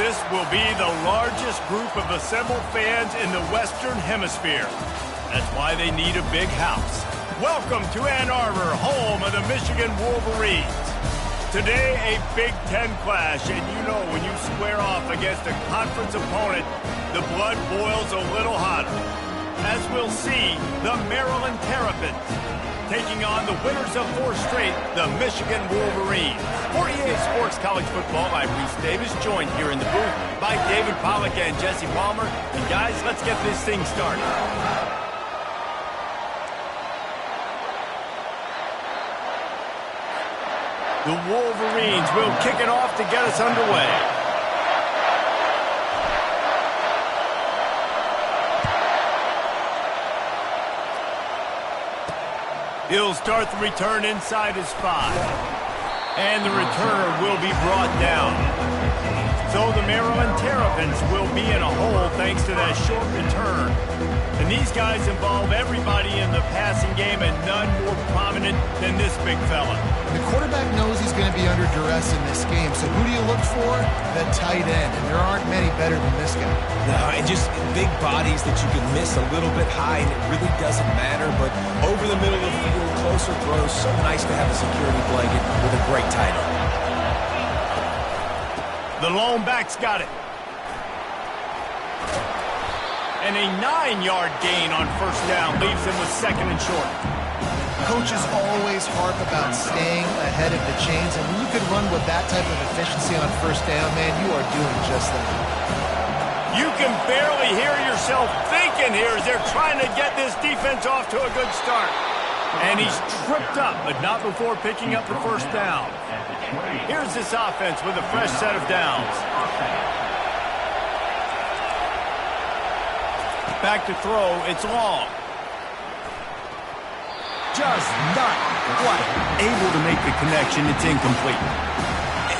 This will be the largest group of assembled fans in the Western Hemisphere. That's why they need a big house. Welcome to Ann Arbor, home of the Michigan Wolverines. Today, a Big Ten clash, and you know when you square off against a conference opponent, the blood boils a little hotter. As we'll see, the Maryland Terrapins taking on the winners of 4 straight, the Michigan Wolverines. For EA Sports College Football, I'm Reese Davis, joined here in the booth by David Pollack and Jesse Palmer. And guys, let's get this thing started. The Wolverines will kick it off to get us underway. He'll start the return inside his 5. And the returner will be brought down. So the Maryland Terrapins will be in a hole thanks to that short return. And these guys involve everybody in the passing game, and none more prominent than this big fella. The quarterback knows he's going to be under duress in this game, so who do you look for? The tight end, and there aren't many better than this guy. No, and just big bodies that you can miss a little bit high, and it really doesn't matter, but over the middle of the field, closer throws, so nice to have a security blanket with a great tight end. The lone back's got it. And a 9-yard gain on first down leaves him with 2nd and short. Coaches always harp about staying ahead of the chains, and when you can run with that type of efficiency on first down, man, you are doing just that. You can barely hear yourself thinking here as they're trying to get this defense off to a good start. And he's tripped up, but not before picking up the first down. Here's this offense with a fresh set of downs. Back to throw, it's long. Just not quite able to make the connection, it's incomplete.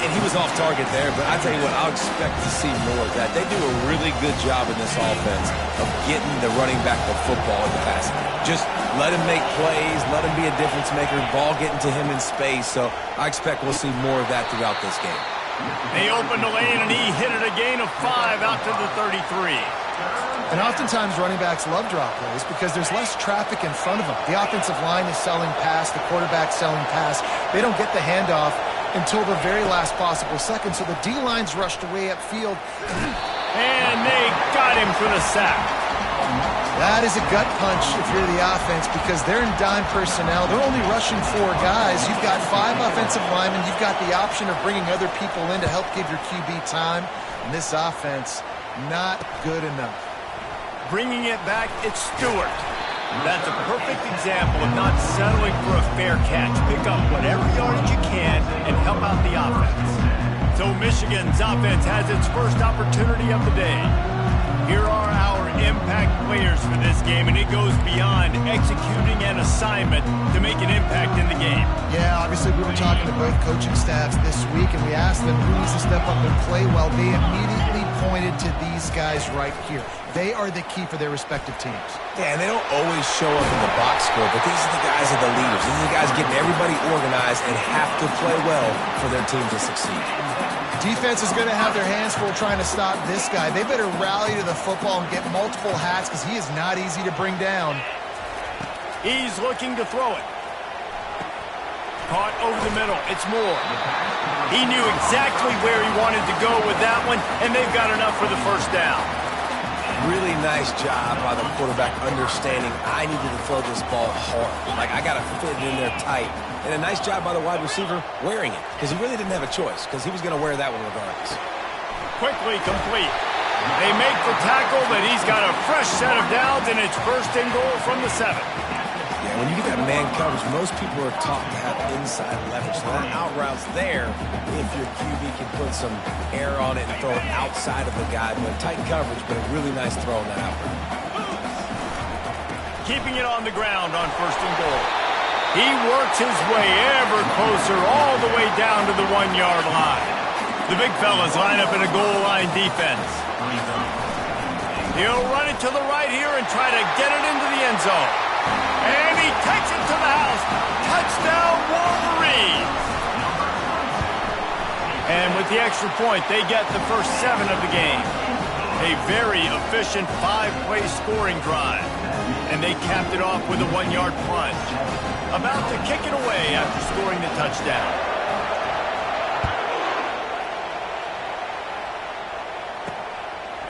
And he was off target there, but I tell you what, I'll expect to see more of that. They do a really good job in this offense of getting the running back the football in the passing game. Just let him make plays, let him be a difference maker, ball getting to him in space. So I expect we'll see more of that throughout this game. They opened the lane, and he hit it a gain of 5 out to the 33. And oftentimes running backs love drop plays because there's less traffic in front of them. The offensive line is selling pass, the quarterback's selling pass. They don't get the handoff until the very last possible second, so the D-line's rushed away upfield. And they got him for the sack. That is a gut punch if you're the offense because they're in dime personnel. They're only rushing 4 guys. You've got 5 offensive linemen. You've got the option of bringing other people in to help give your QB time. And this offense, not good enough. Bringing it back, it's Stewart. That's a perfect example of not settling for a fair catch. Pick up whatever yardage you can and help out the offense. So Michigan's offense has its first opportunity of the day. Here are our impact players for this game, and it goes beyond executing an assignment to make an impact in the game. Yeah, obviously we were talking to both coaching staffs this week, and we asked them who needs to step up and play well. They immediately pointed to these guys right here. They are the key for their respective teams. Yeah, and they don't always show up in the box score, but these are the guys that are the leaders. These are the guys getting everybody organized and have to play well for their team to succeed. Defense is going to have their hands full trying to stop this guy. They better rally to the football and get multiple hats because he is not easy to bring down. He's looking to throw it. Caught over the middle. It's Moore. He knew exactly where he wanted to go with that one, and they've got enough for the first down. Really nice job by the quarterback understanding I needed to throw this ball hard. Like, I got to fit it in there tight. And a nice job by the wide receiver wearing it because he really didn't have a choice because he was going to wear that one regardless. Quickly complete. They make the tackle, but he's got a fresh set of downs, and it's 1st and goal from the 7. Yeah, when you get that man coverage, most people are taught to have inside leverage. So that out route's there if your QB can put some air on it and throw it outside of the guy. But tight coverage, but a really nice throw on that out route. Keeping it on the ground on 1st and goal. He works his way ever closer all the way down to the 1-yard line. The big fellas line up in a goal line defense. He'll run it to the right here and try to get it into the end zone. And he takes it to the house. Touchdown, Wolverines. And with the extra point, they get the first 7 of the game. A very efficient 5-play scoring drive. And they capped it off with a 1-yard plunge. About to kick it away after scoring the touchdown.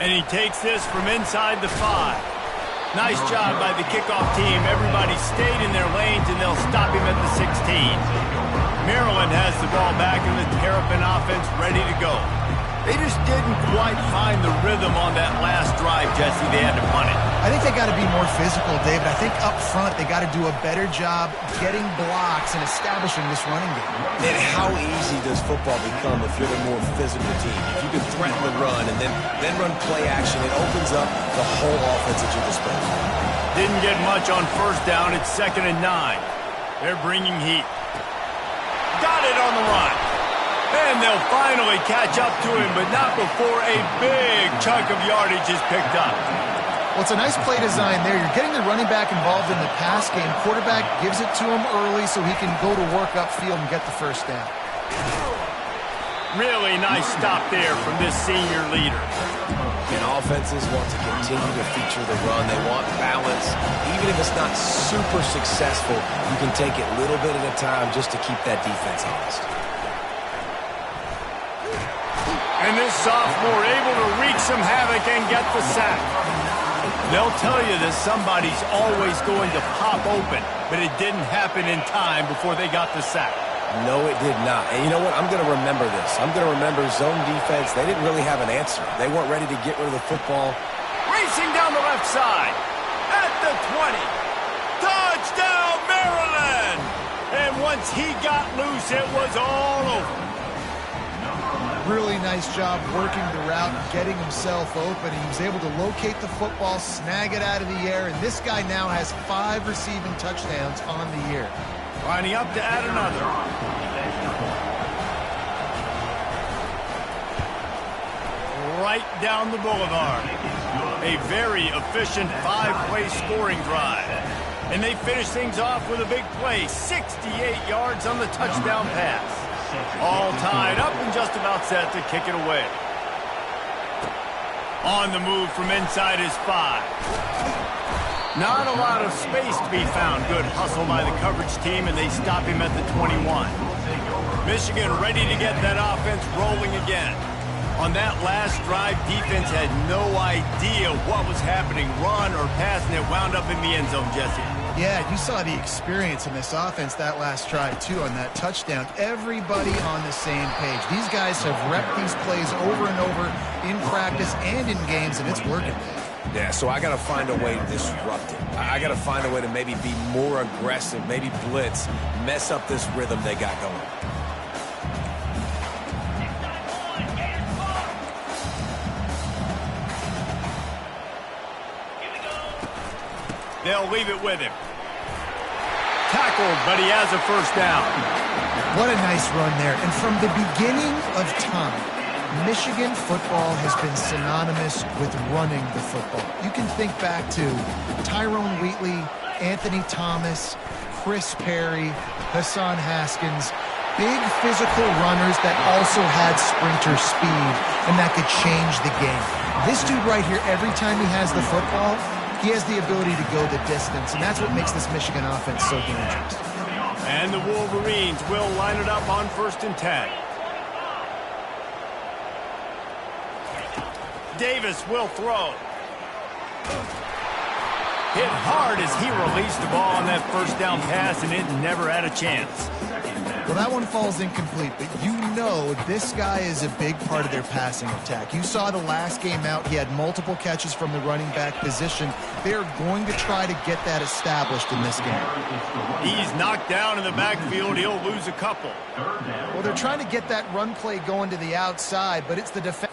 And he takes this from inside the 5. Nice job by the kickoff team. Everybody stayed in their lanes, and they'll stop him at the 16. Maryland has the ball back, and the Terrapin offense ready to go. They just didn't quite find the rhythm on that last drive, Jesse. They had to punt it. I think they got to be more physical, David. I think up front they got to do a better job getting blocks and establishing this running game. And how easy does football become if you're the more physical team? If you can threaten the run and then run play action, it opens up the whole offense at your disposal. Didn't get much on first down. It's 2nd and 9. They're bringing heat. Got it on the run. And they'll finally catch up to him, but not before a big chunk of yardage is picked up. Well, it's a nice play design there. You're getting the running back involved in the pass game. Quarterback gives it to him early so he can go to work upfield and get the first down. Really nice stop there from this senior leader. And offenses want to continue to feature the run. They want balance. Even if it's not super successful, you can take it little bit at a time just to keep that defense honest. And this sophomore able to wreak some havoc and get the sack. They'll tell you that somebody's always going to pop open, but it didn't happen in time before they got the sack. No, it did not. And you know what? I'm going to remember this. I'm going to remember zone defense. They didn't really have an answer. They weren't ready to get rid of the football. Racing down the left side at the 20. Touchdown, Maryland! And once he got loose, it was all over. Really nice job working the route and getting himself open. He was able to locate the football, snag it out of the air, and this guy now has 5 receiving touchdowns on the year. Lining up to add another. Right down the boulevard. A very efficient 5-play scoring drive. And they finish things off with a big play. 68 yards on the touchdown pass. All tied up and just about set to kick it away. On the move from inside his 5. Not a lot of space to be found. Good hustle by the coverage team, and they stop him at the 21. Michigan ready to get that offense rolling again. On that last drive, defense had no idea what was happening, run or pass, and it wound up in the end zone, Jesse. Yeah, you saw the experience in this offense that last drive, too, on that touchdown. Everybody on the same page. These guys have repped these plays over and over in practice and in games, and it's working. Yeah, so I got to find a way to disrupt it. I got to find a way to maybe be more aggressive, maybe blitz, mess up this rhythm they got going. They'll leave it with him. Tackled, but he has a first down. What a nice run there. And from the beginning of time, Michigan football has been synonymous with running the football. You can think back to Tyrone Wheatley, Anthony Thomas, Chris Perry, Hassan Haskins. Big physical runners that also had sprinter speed, and that could change the game. This dude right here, every time he has the football, he has the ability to go the distance, and that's what makes this Michigan offense so dangerous. And the Wolverines will line it up on 1st and 10. Davis will throw. Hit hard as he released the ball on that first down pass, and it never had a chance. Well, that one falls incomplete, but you know this guy is a big part of their passing attack. You saw the last game out, he had multiple catches from the running back position. They're going to try to get that established in this game. He's knocked down in the backfield. He'll lose a couple. Well, they're trying to get that run play going to the outside, but it's the defense.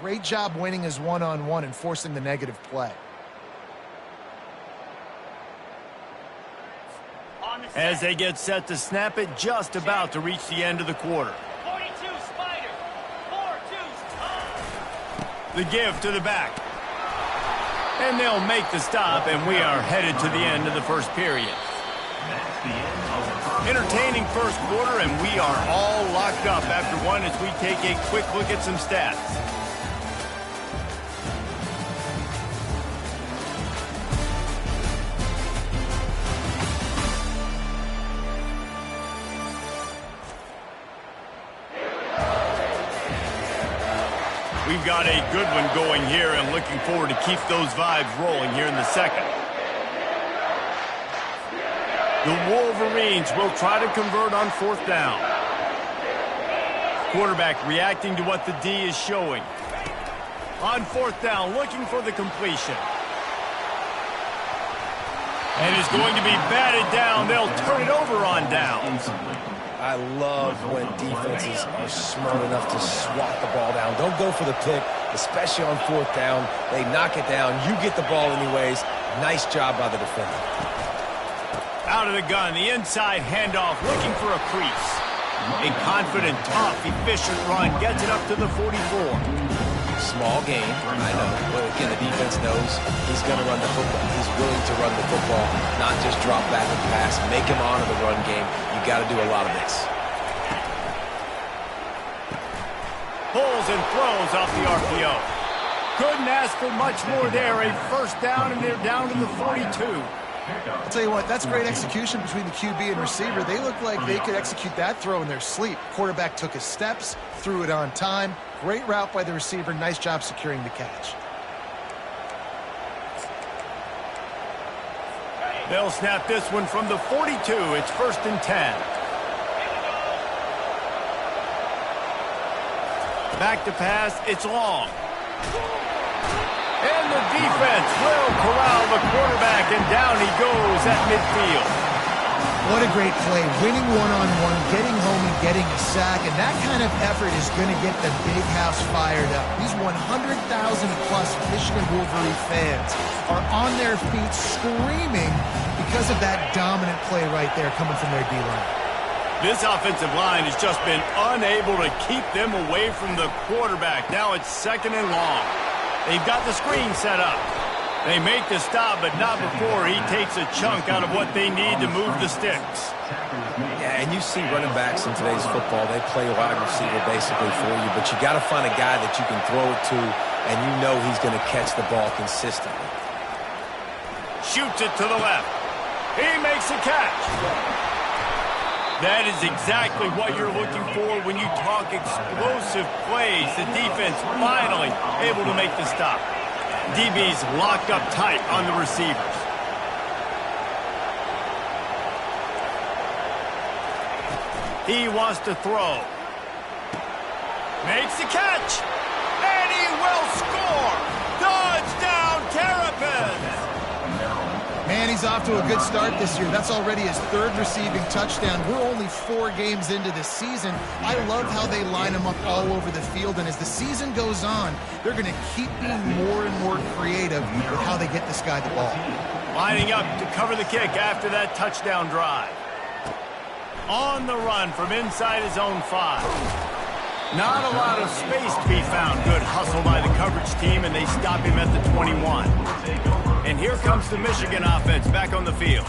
Great job winning his one-on-one and forcing the negative play. As they get set to snap it, just about to reach the end of the quarter. 42 Spider. 4-2's time. The give to the back. And they'll make the stop, and we are headed to the end of the first period. Entertaining first quarter, and we are all locked up after one as we take a quick look at some stats. We've got a good one going here and looking forward to keep those vibes rolling here in the second. The Wolverines will try to convert on fourth down. Quarterback reacting to what the D is showing. On fourth down, looking for the completion. And is going to be batted down. They'll turn it over on downs. I love when defenses are smart enough to swat the ball down. Don't go for the pick, especially on fourth down. They knock it down. You get the ball anyways. Nice job by the defender. Out of the gun, the inside handoff, looking for a crease. A confident, tough, efficient run gets it up to the 44. Small game, I know. But again, the defense knows he's going to run the football. He's willing to run the football, not just drop back and pass. Make him honor the run game. You got to do a lot of this. Pulls and throws off the RPO. Couldn't ask for much more there. A first down, and they're down to the 42. I'll tell you what, that's great execution between the QB and receiver. They look like they could execute that throw in their sleep. Quarterback took his steps, threw it on time. Great route by the receiver. Nice job securing the catch. They'll snap this one from the 42. It's 1st and 10. Back to pass. It's long. And the defense will corral the quarterback, and down he goes at midfield. What a great play. Winning one-on-one, getting home and getting a sack, and that kind of effort is going to get the big house fired up. These 100,000-plus Michigan Wolverine fans are on their feet screaming because of that dominant play right there coming from their D-line. This offensive line has just been unable to keep them away from the quarterback. Now it's 2nd and long. They've got the screen set up. They make the stop, but not before he takes a chunk out of what they need to move the sticks. Yeah, and you see running backs in today's football, they play wide receiver basically for you, but you got to find a guy that you can throw it to, and you know he's going to catch the ball consistently. Shoots it to the left. He makes a catch. That is exactly what you're looking for when you talk explosive plays. The defense finally able to make the stop. DB's locked up tight on the receivers. He wants to throw. Makes the catch. And he will score. Touchdown, Terrapins. Man, he's off to a good start this year. That's already his 3rd receiving touchdown. We're only 4 games into this season. I love how they line him up all over the field, and as the season goes on, they're going to keep being more and more creative with how they get this guy the ball. Lining up to cover the kick after that touchdown drive. On the run from inside his own 5. Not a lot of space to be found. Good hustle by the coverage team, and they stop him at the 21. And here comes the Michigan offense back on the field.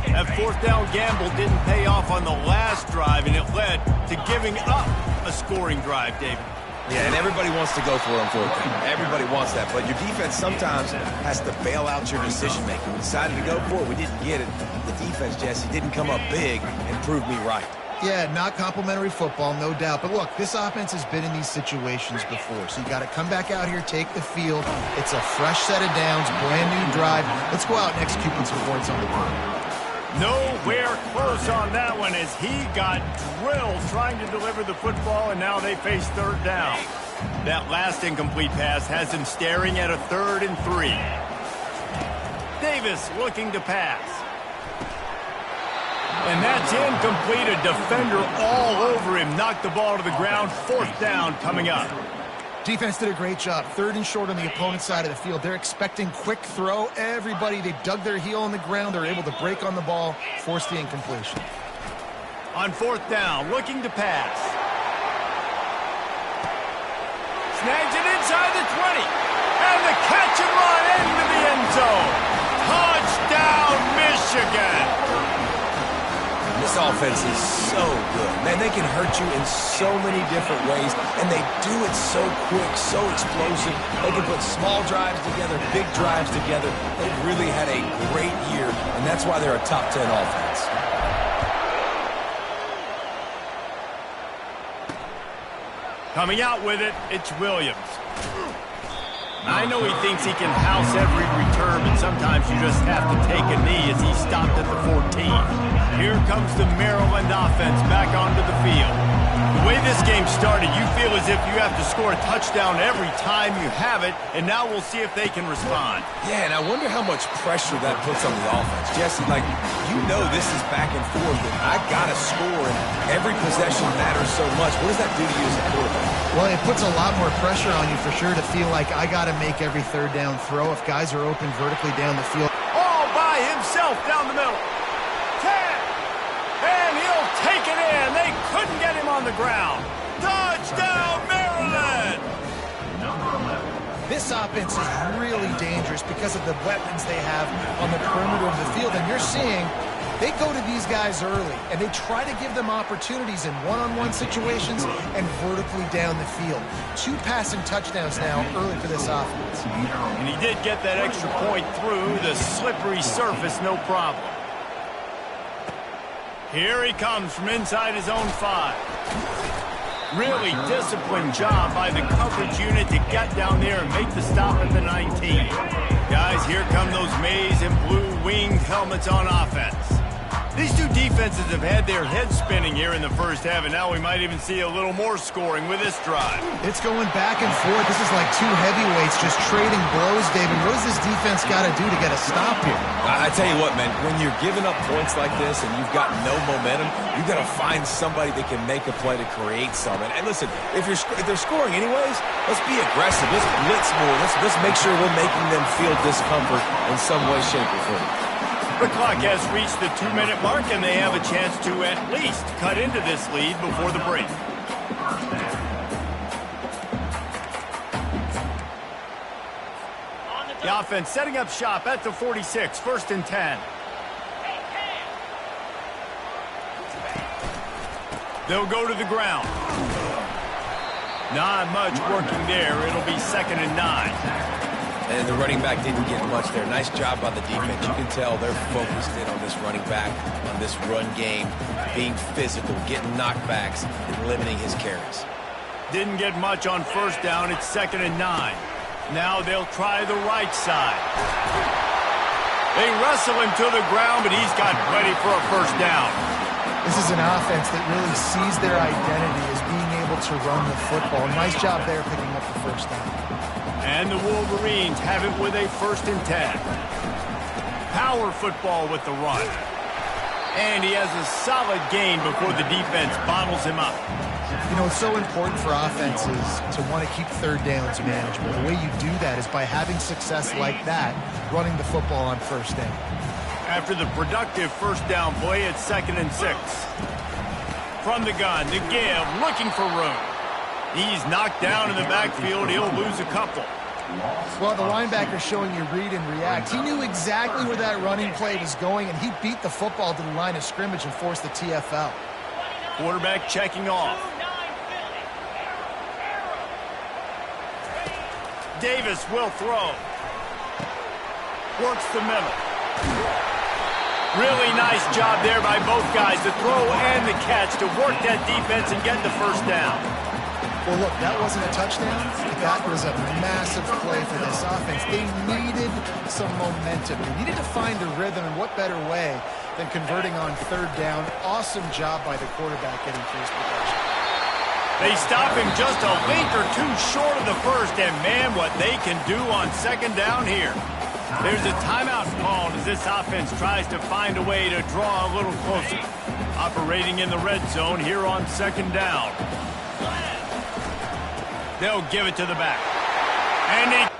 That 4th down gamble didn't pay off on the last drive, and it led to giving up a scoring drive, David. Yeah, and everybody wants to go for it on 4th down. Everybody wants that, but your defense sometimes has to bail out your decision-making. We decided to go for it. We didn't get it. The defense, Jesse, didn't come up big and prove me right. Yeah, not complimentary football, no doubt. But look, this offense has been in these situations before. So you got to come back out here, take the field. It's a fresh set of downs, brand new drive. Let's go out and execute some points on the board. Nowhere close on that one as he got drilled trying to deliver the football, and now they face 3rd down. That last incomplete pass has him staring at a 3rd and 3. Davis looking to pass. And that's incomplete. A defender all over him. Knocked the ball to the ground. 4th down coming up. Defense did a great job. 3rd and short on the opponent's side of the field. They're expecting quick throw. Everybody, they dug their heel on the ground. They're able to break on the ball, force the incompletion. On 4th down, looking to pass. Snags it inside the 20. And the catch and run into the end zone. Touchdown, Michigan. This offense is so good. Man, they can hurt you in so many different ways, and they do it so quick, so explosive. They can put small drives together, big drives together. They've really had a great year, and that's why they're a top 10 offense. Coming out with it, it's Williams. I know he thinks he can house every return, but sometimes you just have to take a knee as he stopped at the 14. Here comes the Maryland offense back onto the field. The way this game started, you feel as if you have to score a touchdown every time you have it, and now we'll see if they can respond. Yeah, and I wonder how much pressure that puts on the offense. Jesse, like, you know this is back and forth, and I got to score, and every possession matters so much. What does that do to you as a quarterback? Well, it puts a lot more pressure on you for sure to feel like I got to make every 3rd down throw if guys are open vertically down the field. All by himself down the middle. 10. And he'll take it in. They couldn't get him on the ground. Touchdown, Maryland! This offense is really dangerous because of the weapons they have on the perimeter of the field. And you're seeing they go to these guys early, and they try to give them opportunities in one-on-one situations and vertically down the field. 2 passing touchdowns now early for this offense. And he did get that extra point through the slippery surface, no problem. Here he comes from inside his own 5. Really disciplined job by the coverage unit to get down there and make the stop at the 19. Guys, here come those maize and blue winged helmets on offense. These two defenses have had their heads spinning here in the first half, and now we might even see a little more scoring with this drive. It's going back and forth. This is like 2 heavyweights just trading blows, David. What does this defense got to do to get a stop here? I tell you what, man, when you're giving up points like this and you've got no momentum, you've got to find somebody that can make a play to create something. And listen, if they're scoring anyways, let's be aggressive. Let's blitz more. Let's make sure we're making them feel discomfort in some way, shape, or form. The clock has reached the 2-minute mark, and they have a chance to at least cut into this lead before the break. The offense setting up shop at the 46, 1st and 10. They'll go to the ground. Not much working there. It'll be 2nd and 9. And the running back didn't get much there. Nice job by the defense. You can tell they're focused in on this running back, on this run game, being physical, getting knockbacks, and limiting his carries. Didn't get much on 1st down. It's 2nd and 9. Now they'll try the right side. They wrestle him to the ground, but he's got plenty for a 1st down. This is an offense that really sees their identity as being able to run the football. Nice job there picking up the 1st down. And the Wolverines have it with a 1st and 10. Power football with the run. And he has a solid gain before the defense bottles him up. You know, it's so important for offenses to want to keep 3rd downs manageable. The way you do that is by having success like that, running the football on 1st down. After the productive 1st down play, it's 2nd and 6. From the gun, the give, looking for room. He's knocked down in the backfield. He'll lose a couple. Well, the linebacker showing you read and react. He knew exactly where that running play was going, and he beat the football to the line of scrimmage and forced the TFL. Quarterback checking off. Davis will throw. Works the middle. Really nice job there by both guys, the throw and the catch, to work that defense and get the 1st down. Well, look, that wasn't a touchdown. That was a massive play for this offense. They needed some momentum. They needed to find a rhythm, and what better way than converting on 3rd down. Awesome job by the quarterback getting through his progression. They stop him just a link or 2 short of the 1st, and man, what they can do on 2nd down here. There's a timeout called as this offense tries to find a way to draw a little closer. Operating in the red zone here on 2nd down. They'll give it to the back. And he...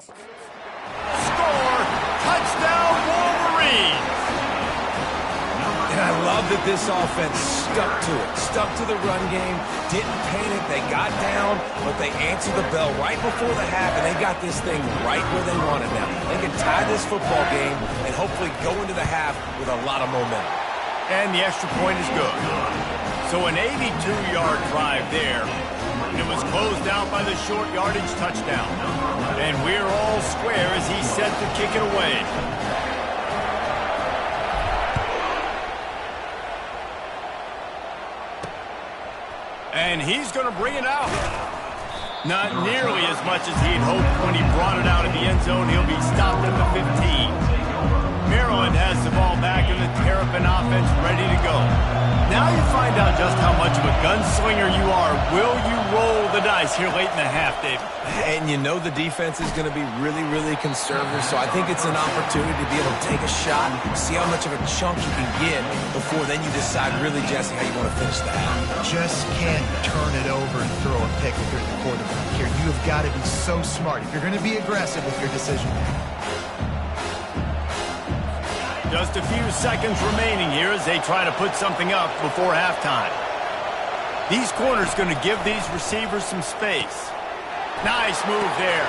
Score! Touchdown, Wolverines! And I love that this offense stuck to it, stuck to the run game, didn't panic, they got down, but they answered the bell right before the half, and they got this thing right where they wanted now. They can tie this football game and hopefully go into the half with a lot of momentum. And the extra point is good. So an 82-yard drive there. It was closed out by the short yardage touchdown. And we're all square as he's set to kick it away. And he's going to bring it out. Not nearly as much as he'd hoped when he brought it out in the end zone. He'll be stopped at the 15. Maryland has the ball back in the Terrapin offense ready to go. Now you find out just how much of a gunslinger you are. Will you roll the dice here late in the half, David? And you know the defense is going to be really, really conservative, so I think it's an opportunity to be able to take a shot, see how much of a chunk you can get before then you decide really, Jesse, how you want to finish the half. Just can't turn it over and throw a pick if you're the quarterback here. You have got to be so smart if you're going to be aggressive with your decision. Just a few seconds remaining here as they try to put something up before halftime. These corners going to give these receivers some space. Nice move there.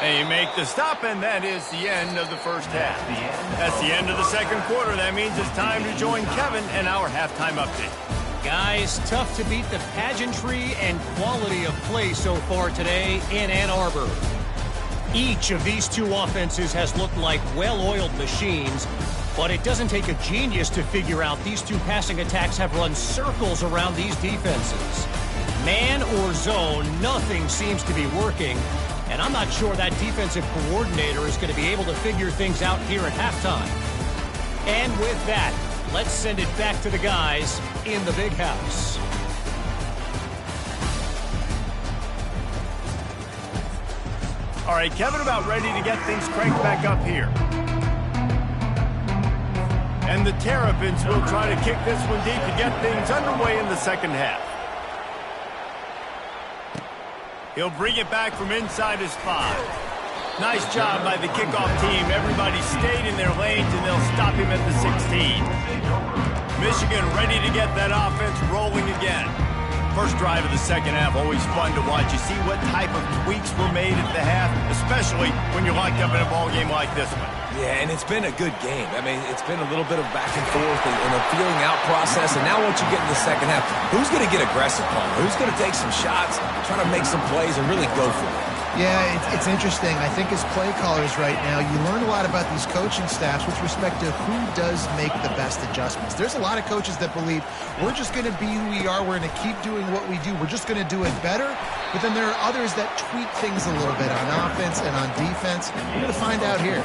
They make the stop, and that is the end of the first half. That's the end of the second quarter. That means it's time to join Kevin and our halftime update. Guys, tough to beat the pageantry and quality of play so far today in Ann Arbor. Each of these two offenses has looked like well-oiled machines, but it doesn't take a genius to figure out these two passing attacks have run circles around these defenses. Man or zone, nothing seems to be working, and I'm not sure that defensive coordinator is going to be able to figure things out here at halftime. And with that, let's send it back to the guys in the big house. All right, Kevin about ready to get things cranked back up here. And the Terrapins will try to kick this one deep to get things underway in the second half. He'll bring it back from inside his 5. Nice job by the kickoff team. Everybody stayed in their lanes, and they'll stop him at the 16. Michigan ready to get that offense rolling again. First drive of the second half, always fun to watch. You see what type of tweaks were made at the half, especially when you're locked up in a ball game like this one. Yeah, and it's been a good game. I mean, it's been a little bit of back and forth and a feeling out process. And now once you get in the second half, who's going to get aggressive on? Who's going to take some shots, try to make some plays, and really go for it? Yeah, it's interesting. I think as play callers right now, you learn a lot about these coaching staffs with respect to who does make the best adjustments. There's a lot of coaches that believe we're just going to be who we are. We're going to keep doing what we do. We're just going to do it better. But then there are others that tweak things a little bit on offense and on defense. We're going to find out here.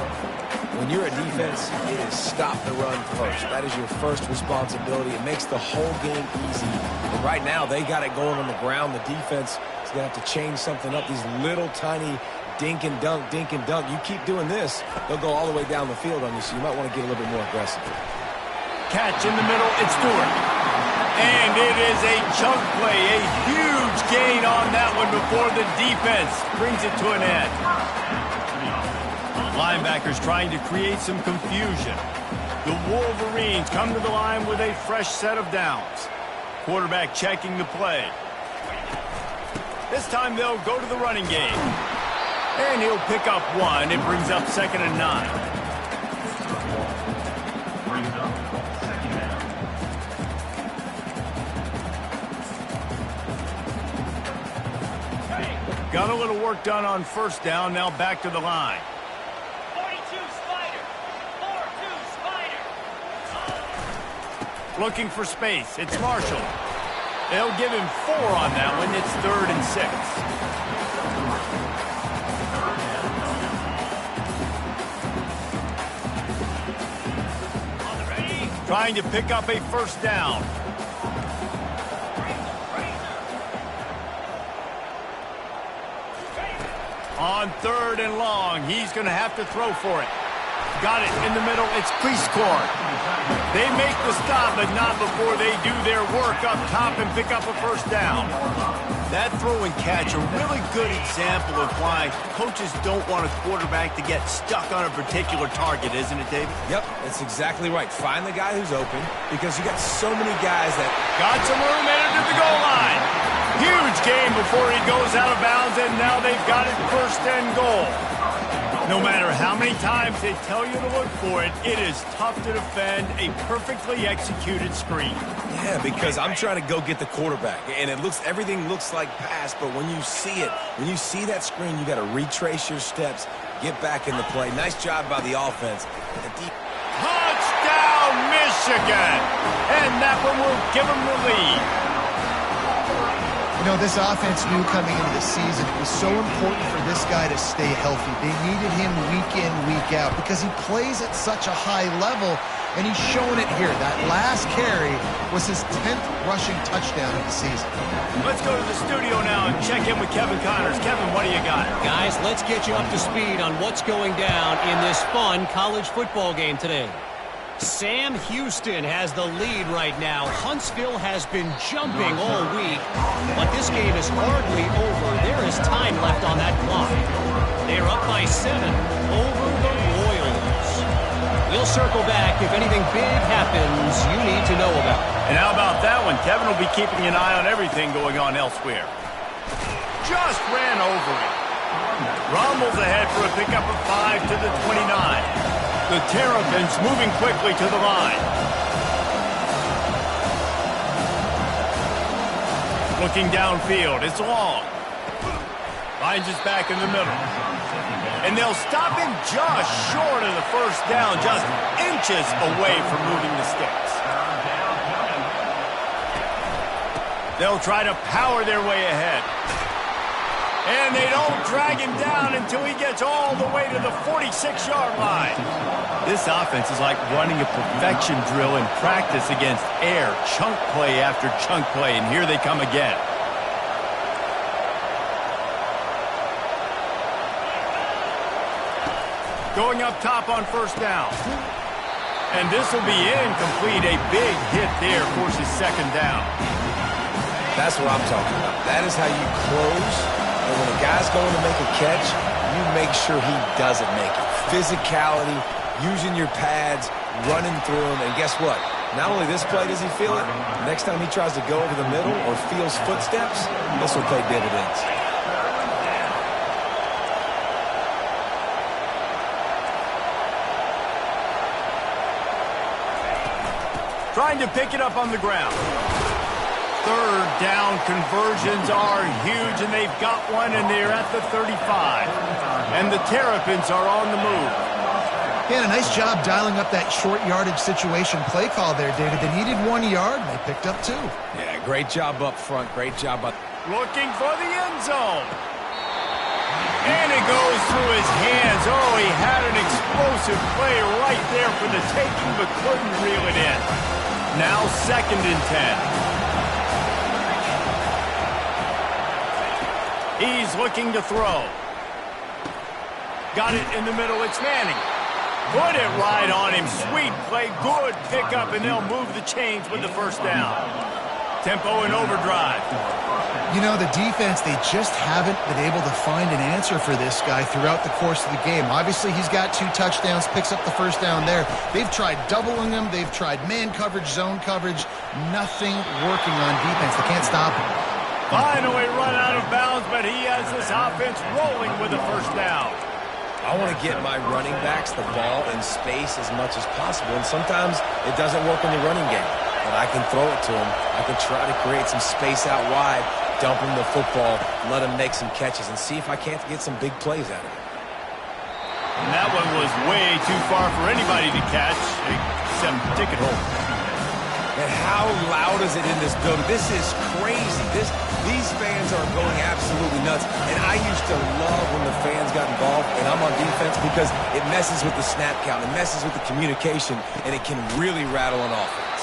When you're a defense, it is stop the run first. That is your first responsibility. It makes the whole game easy. And right now, they got it going on the ground. The defense is going to have to change something up. These little tiny dink and dunk, dink and dunk. You keep doing this, they'll go all the way down the field on you, so you might want to get a little bit more aggressive. Catch in the middle, it's Stewart. And it is a chunk play, a huge gain on that one before the defense brings it to an end. Linebackers trying to create some confusion. The Wolverines come to the line with a fresh set of downs. Quarterback checking the play. This time they'll go to the running game. And he'll pick up 1. It brings up 2nd and 9. Got a little work done on first down. Now back to the line. Looking for space. It's Marshall. They'll give him 4 on that one. It's 3rd and 6. Trying to pick up a first down. On 3rd and long, he's going to have to throw for it. Got it in the middle. It's Priestcourt. They make the stop, but not before they do their work up top and pick up a first down. That throw and catch, a really good example of why coaches don't want a quarterback to get stuck on a particular target, isn't it, David? Yep, that's exactly right. Find the guy who's open, because you got so many guys that got some room headed to the goal line. Huge game before he goes out of bounds, and now they've got it 1st and goal. No matter how many times they tell you to look for it, it is tough to defend a perfectly executed screen. Yeah, because I'm trying to go get the quarterback, and everything looks like pass, but when you see it, when you see that screen, you got to retrace your steps, get back in the play. Nice job by the offense. Touchdown, Michigan! And that one will give them the lead. You know, this offense knew coming into the season it was so important for this guy to stay healthy. They needed him week in, week out because he plays at such a high level, and he's showing it here. That last carry was his 10th rushing touchdown of the season. Let's go to the studio now and check in with Kevin Connors. Kevin, what do you got? Guys, let's get you up to speed on what's going down in this fun college football game today. Sam Houston has the lead right now. Huntsville has been jumping all week, but this game is hardly over. There is time left on that clock. They're up by 7 over the Royals. We'll circle back if anything big happens you need to know about. And how about that one? Kevin will be keeping an eye on everything going on elsewhere. Just ran over it. Rumbles ahead for a pickup of 5 to the 29. The Terrapins moving quickly to the line. Looking downfield, it's long. Finds his back in the middle. And they'll stop him just short of the first down, just inches away from moving the sticks. They'll try to power their way ahead. And they don't drag him down until he gets all the way to the 46-yard line. This offense is like running a perfection drill in practice against air, chunk play after chunk play, and here they come again. Going up top on first down. And this will be incomplete. A big hit there forces second down. That's what I'm talking about. That is how you close. And when a guy's going to make a catch, you make sure he doesn't make it. Physicality, using your pads, running through them. And guess what? Not only this play does he feel it, next time he tries to go over the middle or feels footsteps, this will pay dividends. Trying to pick it up on the ground. Third down conversions are huge, and they've got one, and they're at the 35. And the Terrapins are on the move. Yeah, a nice job dialing up that short yardage situation play call there, David. They needed 1 yard, and they picked up 2. Yeah, great job up front. Great job up. Looking for the end zone. And it goes through his hands. Oh, he had an explosive play right there for the taking, but couldn't reel it in. Now 2nd and 10. He's looking to throw. Got it in the middle. It's Manning. Put it right on him. Sweet play. Good pickup, and they'll move the chains with the first down. Tempo and overdrive. You know, the defense, they just haven't been able to find an answer for this guy throughout the course of the game. Obviously, he's got 2 touchdowns, picks up the first down there. They've tried doubling him. They've tried man coverage, zone coverage. Nothing working on defense. They can't stop him. Finally run out of bounds, but he has this offense rolling with the first down. I want to get my running backs the ball in space as much as possible, and sometimes it doesn't work in the running game. But I can throw it to him. I can try to create some space out wide, dump him the football, let him make some catches, and see if I can't get some big plays out of it. And that one was way too far for anybody to catch, except ticket holder. And how loud is it in this building? This is crazy. These fans are going absolutely nuts. And I used to love when the fans got involved, and I'm on defense, because it messes with the snap count, it messes with the communication, and it can really rattle an offense.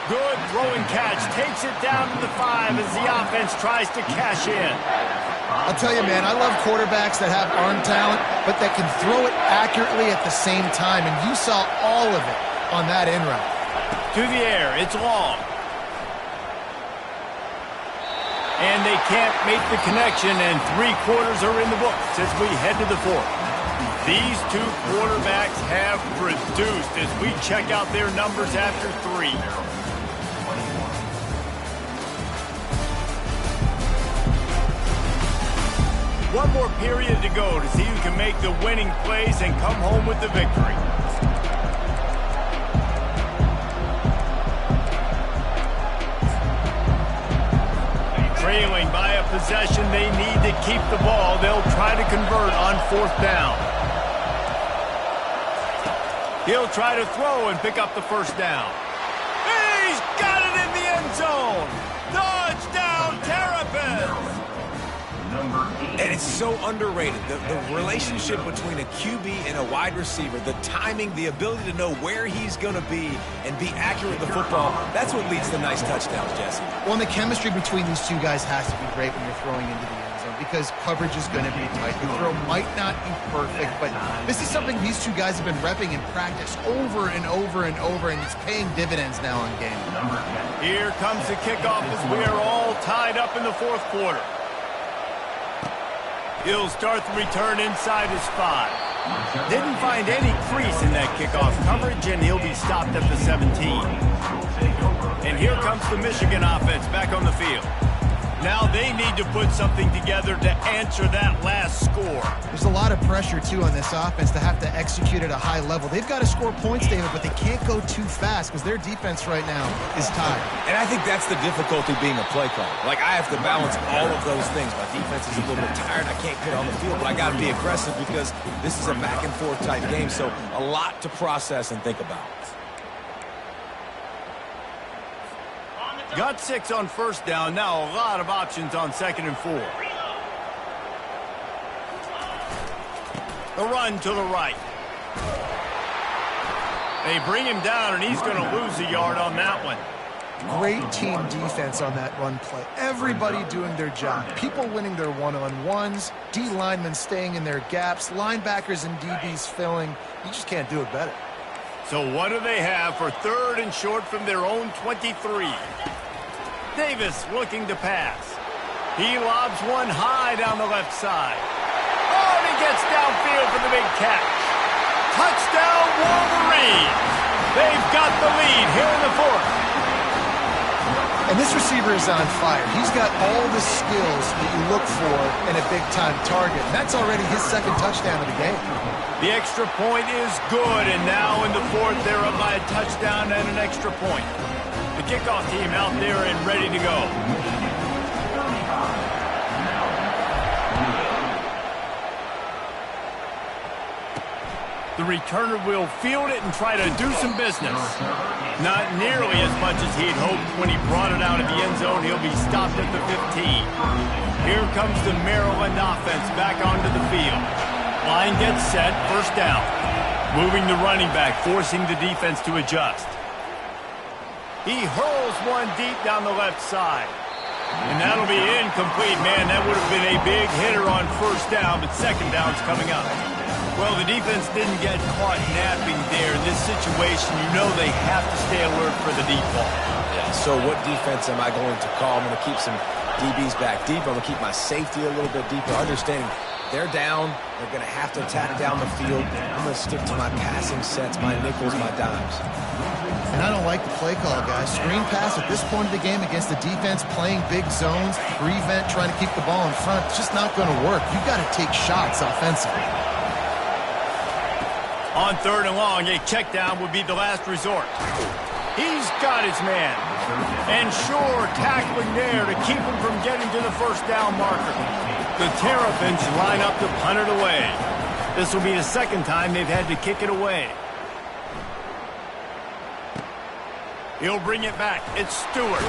Good throwing catch. Takes it down to the 5 as the offense tries to cash in. I'll tell you, man, I love quarterbacks that have arm talent, but that can throw it accurately at the same time. And you saw all of it on that in route. To the air. It's long. And they can't make the connection, and 3 quarters are in the books as we head to the 4th. These 2 quarterbacks have produced as we check out their numbers after 3. One more period to go to see who can make the winning plays and come home with the victory. Trailing by a possession, they need to keep the ball. They'll try to convert on 4th down. He'll try to throw and pick up the first down. He's got it in the end zone. Touchdown, Terrapins! And it's so underrated. The relationship between a QB and a wide receiver, the timing, the ability to know where he's going to be and be accurate with the football, that's what leads to nice touchdowns, Jesse. Well, and the chemistry between these 2 guys has to be great when you're throwing into the end zone, because coverage is going to be tight. The throw might not be perfect, but this is something these 2 guys have been repping in practice over and over and over, and it's paying dividends now on game. Here comes the kickoff as we are all tied up in the 4th quarter. He'll start the return inside his 5. Didn't find any crease in that kickoff coverage, and he'll be stopped at the 17. And here comes the Michigan offense back on the field. Now they need to put something together to answer that last score. There's a lot of pressure, too, on this offense to have to execute at a high level. They've got to score points, David, but they can't go too fast because their defense right now is tired. And I think that's the difficulty being a play caller. Like, I have to balance all of those things. My defense is a little bit tired. I can't get on the field, but I got to be aggressive because this is a back-and-forth type game, so a lot to process and think about. Got 6 on first down. Now a lot of options on 2nd and 4. The run to the right. They bring him down, and he's going to lose a yard on that one. Great team defense on that run play. Everybody doing their job. People winning their one-on-ones, D linemen staying in their gaps, linebackers and DBs filling. You just can't do it better. So what do they have for 3rd and short from their own 23? Davis looking to pass. He lobs one high down the left side. Oh, and he gets downfield for the big catch. Touchdown, Wolverines! They've got the lead here in the 4th. And this receiver is on fire. He's got all the skills that you look for in a big-time target. That's already his 2nd touchdown of the game. The extra point is good, and now in the 4th, they're up by a touchdown and an extra point. The kickoff team out there and ready to go. The returner will field it and try to do some business. Not nearly as much as he'd hoped when he brought it out of the end zone. He'll be stopped at the 15. Here comes the Maryland offense back onto the field. Line gets set, 1st down. Moving the running back, forcing the defense to adjust. He hurls one deep down the left side. And that'll be incomplete. Man, that would have been a big hitter on 1st down, but 2nd down's coming up. Well, the defense didn't get caught napping there. In this situation, you know they have to stay alert for the deep ball. Yeah, so what defense am I going to call? I'm going to keep some DBs back deep. I'm going to keep my safety a little bit deeper, understanding they're down. They're going to have to attack down the field. I'm going to stick to my passing sets, my nickels, my dimes. And I don't like the play call, guys. Screen pass at this point of the game against the defense playing big zones, prevent, trying to keep the ball in front. It's just not going to work. You've got to take shots offensively. On 3rd and long, a check down would be the last resort. He's got his man. And sure, tackling there to keep him from getting to the 1st down marker. The Terrapins line up to punt it away. This will be the 2nd time they've had to kick it away. He'll bring it back. It's Stewart.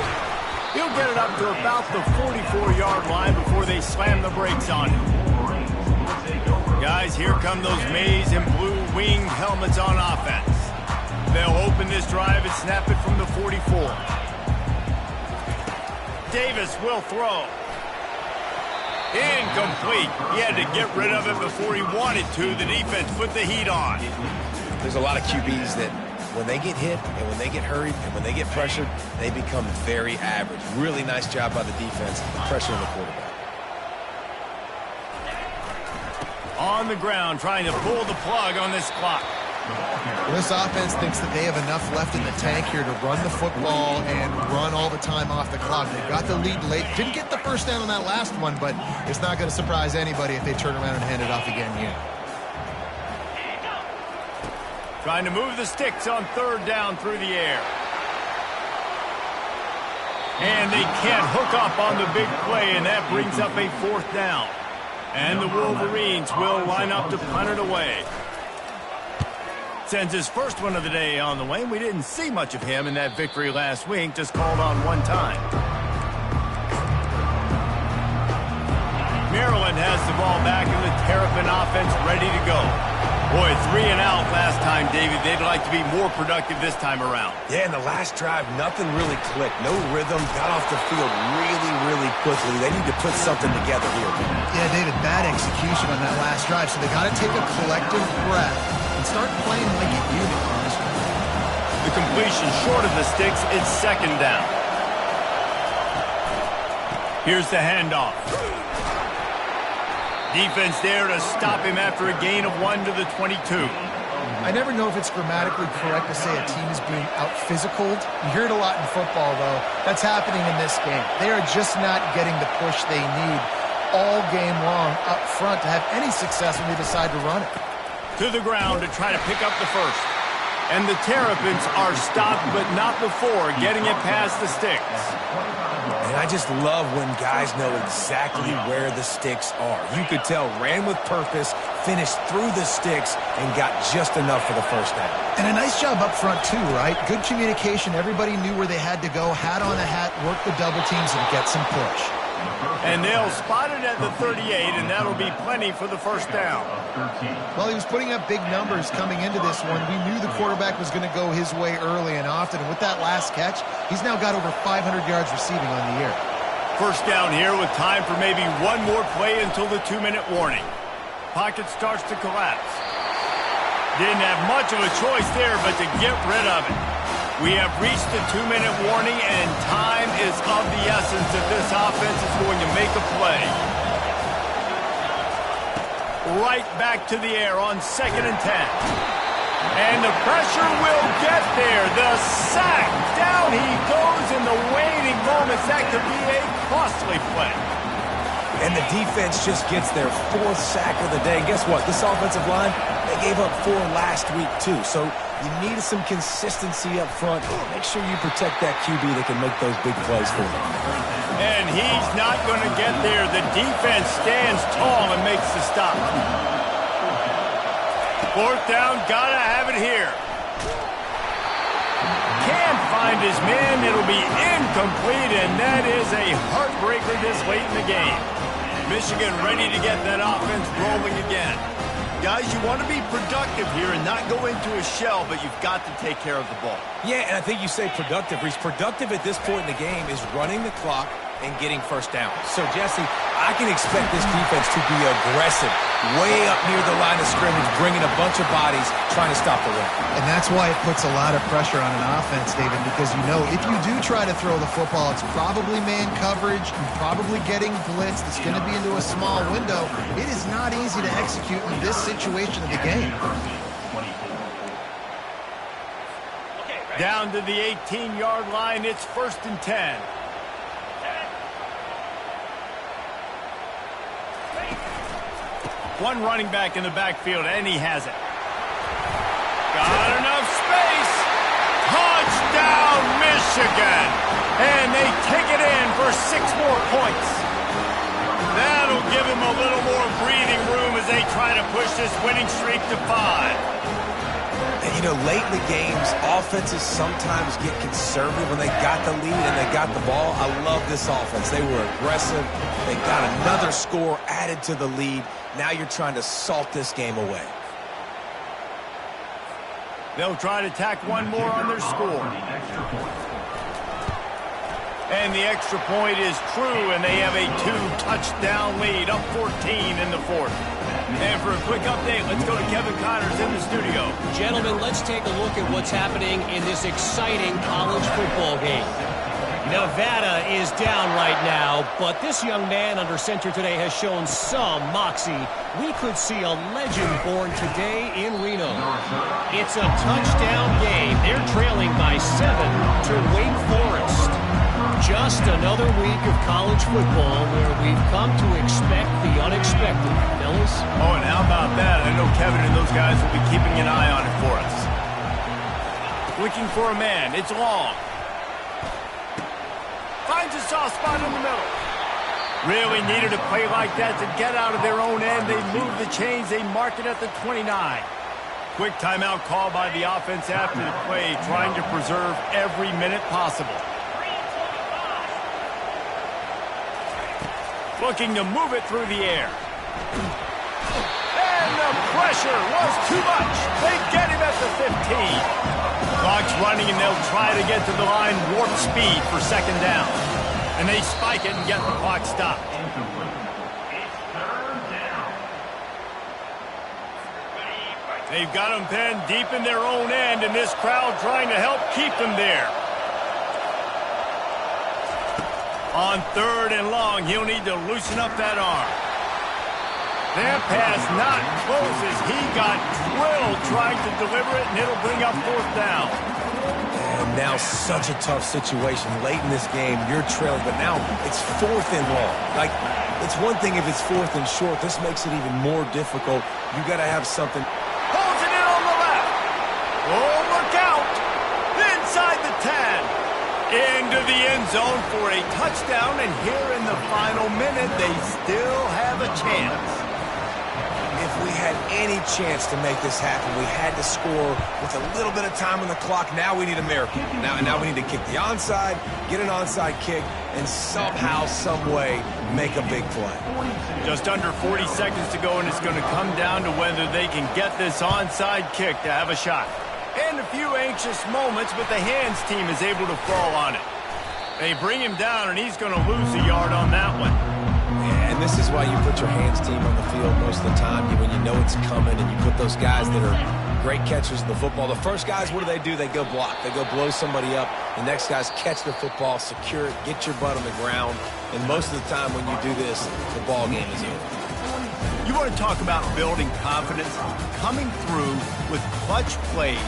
He'll get it up to about the 44-yard line before they slam the brakes on him. Guys, here come those maize and blue winged helmets on offense. They'll open this drive and snap it from the 44. Davis will throw. Incomplete. He had to get rid of it before he wanted to. The defense put the heat on. There's a lot of QBs that when they get hit and when they get hurried and when they get pressured, they become very average. Really nice job by the defense pressuring the quarterback. On the ground, trying to pull the plug on this clock. Well, this offense thinks that they have enough left in the tank here to run the football and run all the time off the clock. They've got the lead late. Didn't get the 1st down on that last one, but it's not going to surprise anybody if they turn around and hand it off again here. Trying to move the sticks on 3rd down through the air. And they can't hook up on the big play, and that brings up a 4th down. And the Wolverines will line up to punt it away. Sends his 1st one of the day on the way. We didn't see much of him in that victory last week, just called on one time. Maryland has the ball back and the Terrapin offense ready to go. Boy, 3 and out last time, David. They'd like to be more productive this time around. Yeah, in the last drive, nothing really clicked. No rhythm. Got off the field really, really quickly. They need to put something together here. Yeah, David, bad execution on that last drive, so they got to take a collective breath and start playing like a unit on this one. The completion short of the sticks. It's 2nd down. Here's the handoff. Defense there to stop him after a gain of 1 to the 22. I never know if it's grammatically correct to say a team is being out-physicaled. You hear it a lot in football, though. That's happening in this game. They are just not getting the push they need all game long up front to have any success when they decide to run it. To the ground to try to pick up the 1st. And the Terrapins are stopped, but not before getting it past the sticks. And I just love when guys know exactly where the sticks are. You could tell ran with purpose, finished through the sticks, and got just enough for the 1st down. And a nice job up front, too, right? Good communication. Everybody knew where they had to go. Hat on a hat, work the double teams, and get some push. And they'll spot it at the 38, and that'll be plenty for the first down. Well, he was putting up big numbers coming into this one. We knew the quarterback was going to go his way early and often. And with that last catch, he's now got over 500 yards receiving on the year. First down here with time for maybe one more play until the 2-minute warning. Pocket starts to collapse. Didn't have much of a choice there but to get rid of it. We have reached the 2-minute warning, and time is of the essence if this offense is going to make a play. Right back to the air on 2nd and 10. And the pressure will get there. The sack. Down he goes in the waning moments. That could be a costly play. And the defense just gets their 4th sack of the day. And guess what? This offensive line, they gave up 4 last week too. So you need some consistency up front. Make sure you protect that QB that can make those big plays for you. And he's not going to get there. The defense stands tall and makes the stop. 4th down, gotta have it here. Can't find his man. It'll be incomplete, and that is a heartbreaker this late in the game. Michigan ready to get that offense rolling again. Guys, you want to be productive here and not go into a shell, but you've got to take care of the ball. Yeah, and I think you say productive. Reese, productive at this point in the game is running the clock and getting first down. So, Jesse, I can expect this defense to be aggressive, way up near the line of scrimmage, bringing a bunch of bodies, trying to stop the run. And that's why it puts a lot of pressure on an offense, David, because you know if you do try to throw the football, it's probably man coverage, probably getting blitzed, it's going to be into a small window. It is not easy to execute in this situation of the game. Down to the 18-yard line, it's 1st and 10. One running back in the backfield, and he has it. Got enough space. Touchdown, Michigan. And they take it in for 6 more points. That'll give them a little more breathing room as they try to push this winning streak to 5. And, you know, late in the games, offenses sometimes get conservative when they got the lead and they got the ball. I love this offense. They were aggressive. They got another score added to the lead. Now you're trying to salt this game away. They'll try to tack one more on their score. And the extra point is true, and they have a 2-touchdown lead, up 14 in the 4th. And for a quick update, let's go to Kevin Connors in the studio. Gentlemen, let's take a look at what's happening in this exciting college football game. Nevada is down right now, but this young man under center today has shown some moxie. We could see a legend born today in Reno. It's a touchdown game. They're trailing by 7 to Wake Forest. Just another week of college football where we've come to expect the unexpected, fellas. Oh, and how about that? I know Kevin and those guys will be keeping an eye on it for us. Looking for a man. It's long. Finds a soft spot in the middle. Really needed a play like that to get out of their own end. They move the chains. They mark it at the 29. Quick timeout call by the offense after the play, trying to preserve every minute possible. Looking to move it through the air. And the pressure was too much. They get him at the 15. Clock's running, and they'll try to get to the line warp speed for 2nd down. And they spike it and get the clock stopped. They've got them pinned deep in their own end, and this crowd trying to help keep them there. On 3rd and long, he'll need to loosen up that arm. That pass not close as he got drilled trying to deliver it, and it'll bring up 4th down. And now such a tough situation. Late in this game, you're trailing, but now it's 4th and long. Like, it's one thing if it's 4th and short. This makes it even more difficult. You got to have something. Holds it in on the left. Oh, look out. Inside the 10. Into the end zone for a touchdown, and here in the final minute, they still have a chance. If we had any chance to make this happen, we had to score with a little bit of time on the clock. Now we need a miracle. Now we need to kick the onside, get an onside kick, and somehow, some way, make a big play. Just under 40 seconds to go, and it's going to come down to whether they can get this onside kick to have a shot. And a few anxious moments, but the hands team is able to fall on it. They bring him down, and he's going to lose a yard on that one. Yeah, and this is why you put your hands team on the field most of the time, when you know it's coming, and you put those guys that are great catchers of the football. The first guys, what do? They go block. They go blow somebody up. The next guys catch the football, secure it, get your butt on the ground. And most of the time when you do this, the ball game is over. You want to talk about building confidence? Coming through with clutch plays,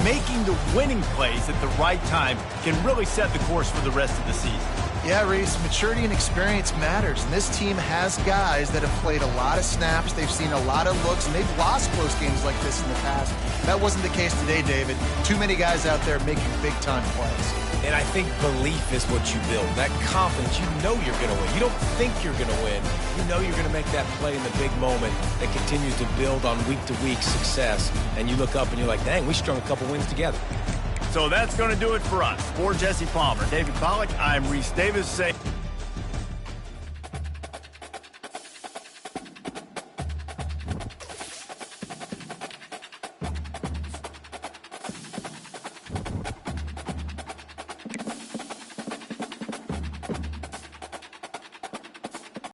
making the winning plays at the right time can really set the course for the rest of the season. Yeah, Reese, maturity and experience matters, and this team has guys that have played a lot of snaps, they've seen a lot of looks, and they've lost close games like this in the past. That wasn't the case today, David. Too many guys out there making big-time plays. And I think belief is what you build. That confidence, you know you're going to win. You don't think you're going to win. You know you're going to make that play in the big moment that continues to build on week-to-week success. And you look up and you're like, dang, we strung a couple wins together. So that's going to do it for us. For Jesse Palmer, David Pollack, I'm Reese Davis saying...